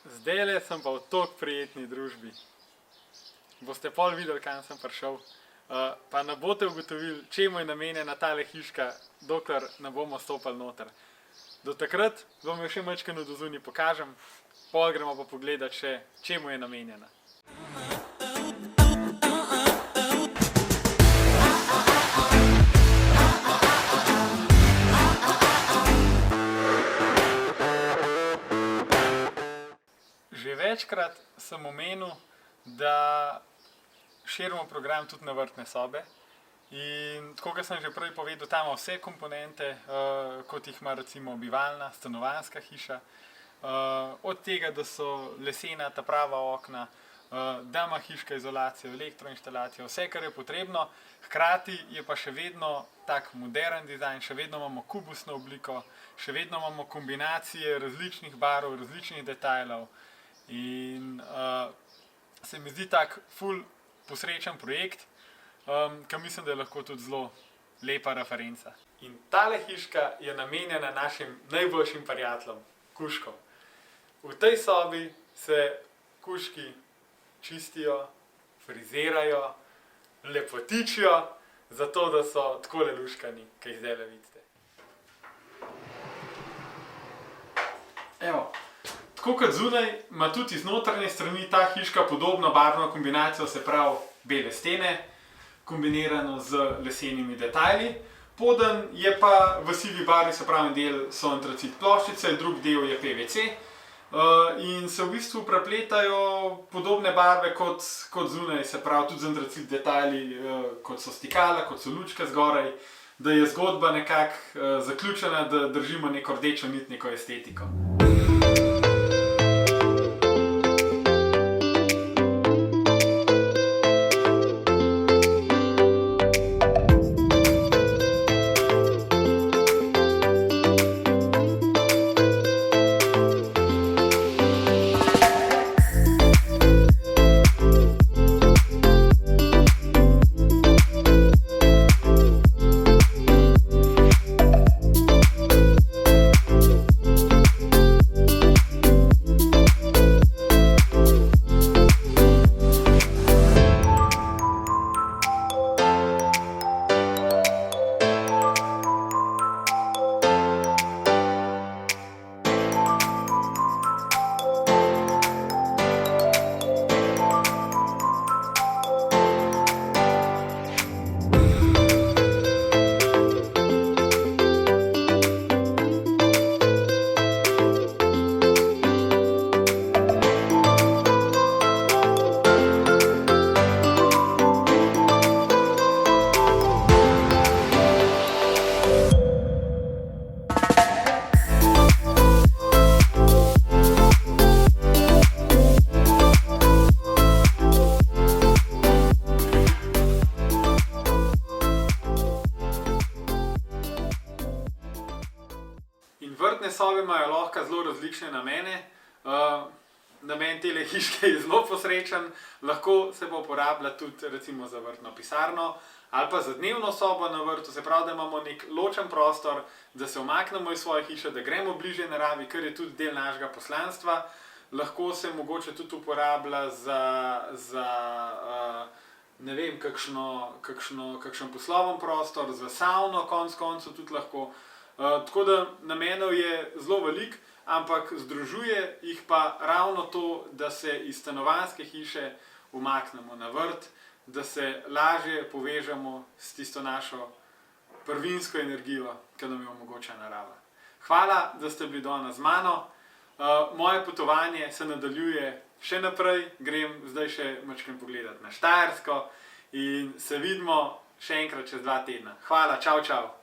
Zdajle sem pa v tako prijetni družbi. Boste pol videli, kam sem prišel. Pa ne boste ugotovili, čemu je namenjena tale hiška, dokler ne bomo stopili noter. Do takrat vam jo še majčkeno do zunaj pokažem, pol gremo pa pogledat še, čemu je namenjena. Že večkrat sem omenil, da širimo program tudi na vrtne sobe. In tako, kot sem že prej povedal, tam ima vse komponente, kot jih ima recimo bivalna, stanovanjska hiša. Od tega, da so lesena ta prava okna, da ima hiška izolacijo, elektroinštalacijo, vse, kar je potrebno. Hkrati je pa še vedno tak modern dizajn, še vedno imamo kubusno obliko, še vedno imamo kombinacije različnih barv, različnih detajlov. In se mi zdi tak ful posrečen projekt, ki mislim, da je lahko tudi zelo lepa referenca. In tale hiška je namenjena našim najboljšim prijateljem, kužkom. V tej sobi se kužki čistijo, frizirajo, lepotičijo, zato da so takole luškani, ki jih zdajle vidite. Evo. Tako kot zunaj, ima tudi iz notranje strani ta hiška podobno barvno kombinacijo, se pravi bele stene, kombinirano z lesenimi detajli. Poden je pa v sivi barvi, se pravi, del so antracit ploščice, drug del je PVC. In se v bistvu prepletajo podobne barve kot zunaj, se pravi tudi z antracit detajli, kot so stikala, kot so lučke zgoraj, da je zgodba nekako zaključena, da držimo neko rdečo nit, neko estetiko. In vrtne sobe imajo lahko zelo različne namene. Namen tele hiške je zelo posrečen, lahko se pa uporablja tudi recimo za vrtno pisarno ali pa za dnevno sobo na vrtu, se pravi, da imamo nek ločen prostor, da se umaknemo iz svoje hiše, da gremo bližje naravi, kar je tudi del našega poslanstva. Lahko se mogoče tudi uporablja za ne vem, kakšen posloven prostor, za savno, konec koncev tudi lahko. Tako da namenov je zelo veliko, ampak združuje jih pa ravno to, da se iz stanovanjske hiše umaknemo na vrt, da se lažje povežemo s tisto našo prvinsko energijo, ki nam jo omogoča narava. Hvala, da ste bili danes z mano. Moje potovanje se nadaljuje še naprej, grem zdaj še majčkeno pogledat na Štajersko in se vidimo še enkrat čez 2 tedna. Hvala, čau, čau!